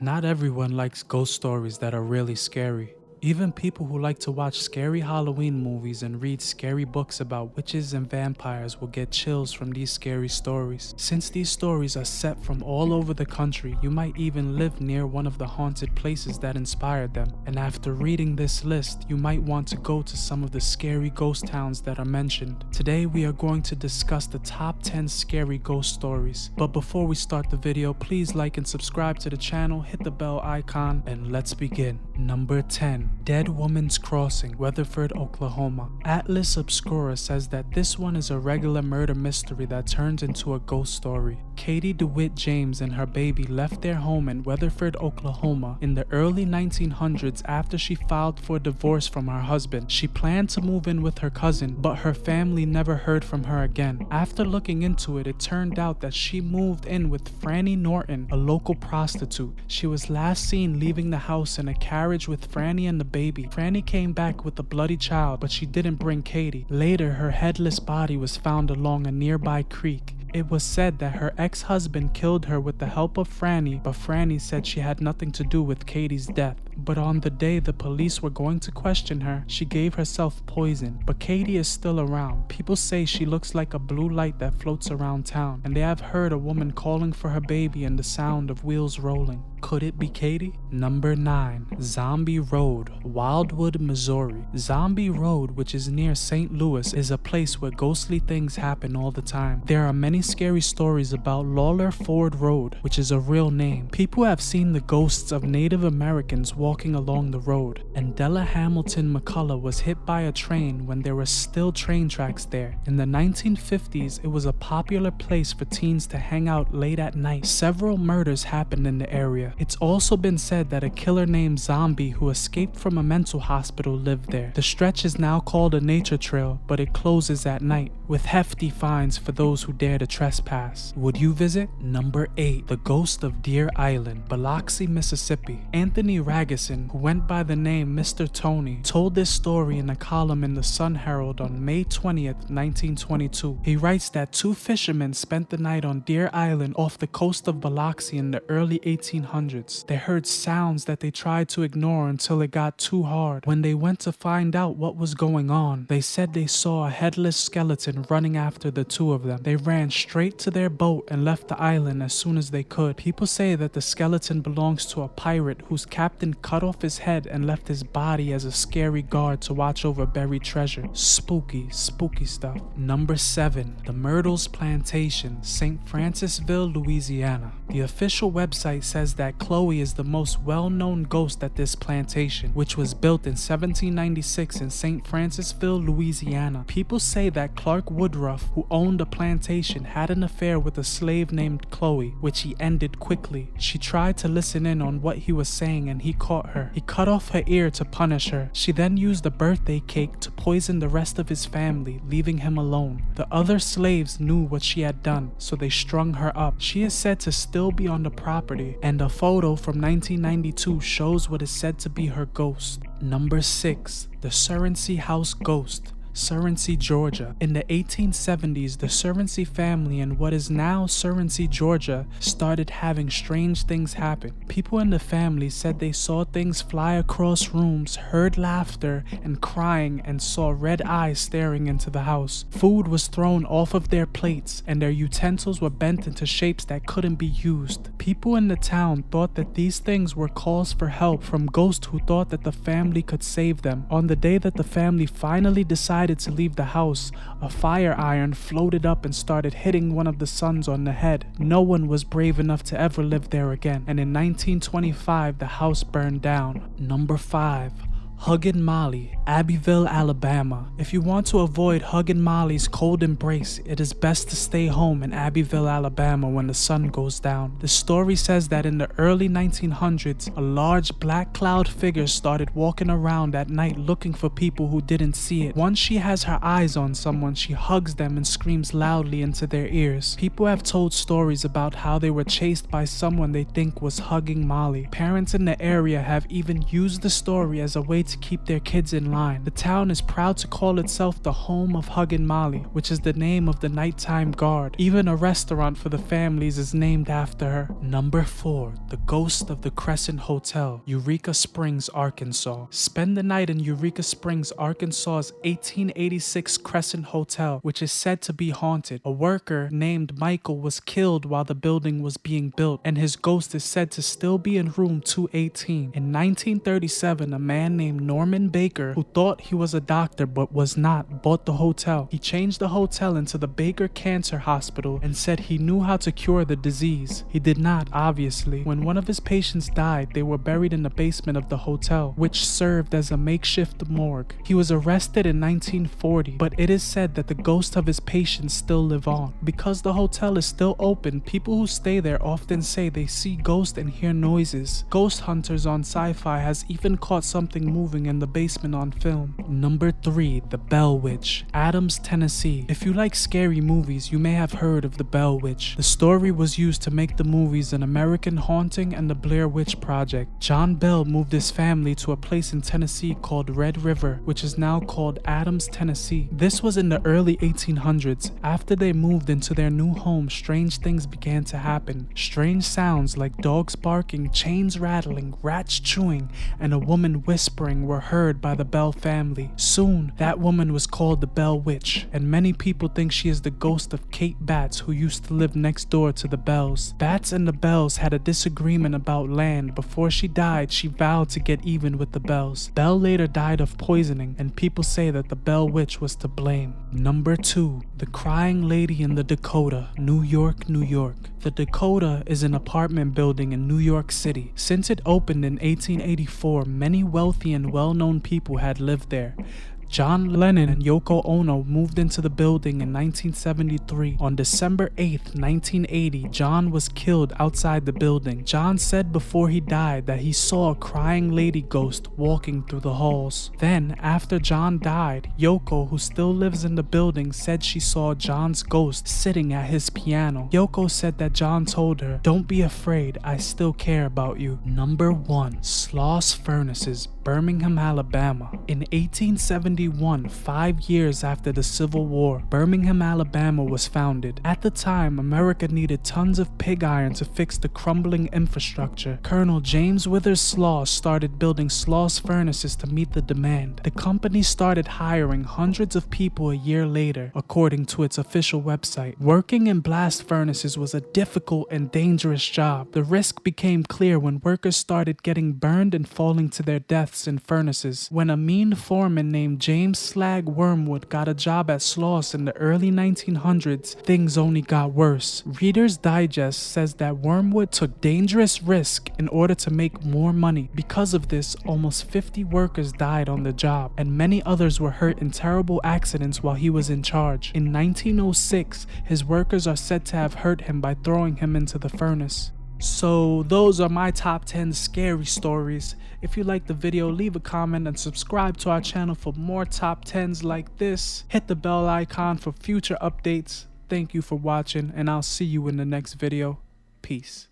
Not everyone likes ghost stories that are really scary. Even people who like to watch scary Halloween movies and read scary books about witches and vampires will get chills from these scary stories. Since these stories are set from all over the country, you might even live near one of the haunted places that inspired them. And after reading this list, you might want to go to some of the scary ghost towns that are mentioned. Today we are going to discuss the top 10 scary ghost stories. But before we start the video, please like and subscribe to the channel, hit the bell icon, and let's begin. Number 10. Dead Woman's Crossing, Weatherford, Oklahoma. Atlas Obscura says that this one is a regular murder mystery that turned into a ghost story. Katie DeWitt James and her baby left their home in Weatherford, Oklahoma in the early 1900s after she filed for divorce from her husband. She planned to move in with her cousin, but her family never heard from her again. After looking into it, it turned out that she moved in with Franny Norton, a local prostitute. She was last seen leaving the house in a carriage with Franny and the baby. Franny came back with a bloody child, but she didn't bring Katie. Later, her headless body was found along a nearby creek. It was said that her ex-husband killed her with the help of Franny, but Franny said she had nothing to do with Katie's death. But on the day the police were going to question her, she gave herself poison. But Katie is still around. People say she looks like a blue light that floats around town, and they have heard a woman calling for her baby and the sound of wheels rolling. Could it be Katie? Number 9. Zombie Road, Wildwood, Missouri. Zombie Road, which is near St. Louis, is a place where ghostly things happen all the time. There are many scary stories about Lawler Ford Road, which is a real name. People have seen the ghosts of Native Americans walking along the road, and Della Hamilton McCullough was hit by a train when there were still train tracks there. In the 1950s, it was a popular place for teens to hang out late at night. Several murders happened in the area. It's also been said that a killer named Zombie who escaped from a mental hospital lived there. The stretch is now called a nature trail, but it closes at night, with hefty fines for those who dare to trespass. Would you visit? Number 8. The Ghost of Deer Island, Biloxi, Mississippi. Anthony Ragusin, who went by the name Mr. Tony, told this story in a column in the Sun Herald on May 20th, 1922. He writes that two fishermen spent the night on Deer Island off the coast of Biloxi in the early 1800s. They heard sounds that they tried to ignore until it got too hard. When they went to find out what was going on, they said they saw a headless skeleton running after the two of them. They ran straight to their boat and left the island as soon as they could. People say that the skeleton belongs to a pirate whose captain cut off his head and left his body as a scary guard to watch over buried treasure. Spooky stuff. Number 7. The Myrtles Plantation, St. Francisville, Louisiana. The official website says that Chloe is the most well-known ghost at this plantation, which was built in 1796 in St. Francisville, Louisiana. People say that Clark Woodruff, who owned a plantation, had an affair with a slave named Chloe, which he ended quickly. She tried to listen in on what he was saying and he caught her. He cut off her ear to punish her. She then used a birthday cake to poison the rest of his family, leaving him alone. The other slaves knew what she had done, so they strung her up. She is said to still be on the property, and a photo from 1992 shows what is said to be her ghost. Number 6. The Surrency House Ghost, Surrency, Georgia. In the 1870s, the Surrency family in what is now Surrency, Georgia, started having strange things happen. People in the family said they saw things fly across rooms, heard laughter and crying, and saw red eyes staring into the house. Food was thrown off of their plates, and their utensils were bent into shapes that couldn't be used. People in the town thought that these things were calls for help from ghosts who thought that the family could save them. On the day that the family finally decided to leave the house, a fire iron floated up and started hitting one of the sons on the head. No one was brave enough to ever live there again, and in 1925 the house burned down. Number 5. Huggin' Molly, Abbeville, Alabama. If you want to avoid Huggin' Molly's cold embrace, it is best to stay home in Abbeville, Alabama when the sun goes down. The story says that in the early 1900s, a large black cloud figure started walking around at night looking for people who didn't see it. Once she has her eyes on someone, she hugs them and screams loudly into their ears. People have told stories about how they were chased by someone they think was hugging Molly. Parents in the area have even used the story as a way to keep their kids in line. The town is proud to call itself the home of Huggin' Molly, which is the name of the nighttime guard. Even a restaurant for the families is named after her. Number 4. The Ghost of the Crescent Hotel, Eureka Springs, Arkansas. Spend the night in Eureka Springs, Arkansas's 1886 Crescent Hotel, which is said to be haunted. A worker named Michael was killed while the building was being built, and his ghost is said to still be in room 218. In 1937, a man named Norman Baker, who thought he was a doctor but was not, bought the hotel. He changed the hotel into the Baker Cancer Hospital and said he knew how to cure the disease. He did not, obviously. When one of his patients died, they were buried in the basement of the hotel, which served as a makeshift morgue. He was arrested in 1940, but it is said that the ghosts of his patients still live on. Because the hotel is still open, people who stay there often say they see ghosts and hear noises. Ghost Hunters on Sci-Fi has even caught something moving in the basement on film. Number 3. The Bell Witch, Adams, Tennessee. If you like scary movies, you may have heard of the Bell Witch. The story was used to make the movies An American Haunting and the Blair Witch Project. John Bell moved his family to a place in Tennessee called Red River, which is now called Adams, Tennessee. This was in the early 1800s. After they moved into their new home, strange things began to happen. Strange sounds like dogs barking, chains rattling, rats chewing, and a woman whispering were heard by the Bell family. Soon, that woman was called the Bell Witch, and many people think she is the ghost of Kate Batts, who used to live next door to the Bells. Batts and the Bells had a disagreement about land. Before she died, she vowed to get even with the Bells. Bell later died of poisoning, and people say that the Bell Witch was to blame. Number 2. The Crying Lady in the Dakota, New York, New York. The Dakota is an apartment building in New York City. Since it opened in 1884, many wealthy and well-known people had lived there. John Lennon and Yoko Ono moved into the building in 1973. On December 8, 1980, John was killed outside the building. John said before he died that he saw a crying lady ghost walking through the halls. Then, after John died, Yoko, who still lives in the building, said she saw John's ghost sitting at his piano. Yoko said that John told her, "Don't be afraid, I still care about you." Number 1. Sloss Furnaces, Birmingham, Alabama. In 1871, 5 years after the Civil War, Birmingham, Alabama was founded. At the time, America needed tons of pig iron to fix the crumbling infrastructure. Colonel James Withers Sloss started building Sloss furnaces to meet the demand. The company started hiring hundreds of people a year later, according to its official website. Working in blast furnaces was a difficult and dangerous job. The risk became clear when workers started getting burned and falling to their deaths in furnaces. When a mean foreman named James Slag Wormwood got a job at Sloss in the early 1900s, things only got worse. Reader's Digest says that Wormwood took dangerous risks in order to make more money. Because of this, almost 50 workers died on the job, and many others were hurt in terrible accidents while he was in charge. In 1906, his workers are said to have hurt him by throwing him into the furnace. So those are my top 10 scary stories. If you liked the video, leave a comment and subscribe to our channel for more top 10s like this. Hit the bell icon for future updates. Thank you for watching, and I'll see you in the next video. Peace.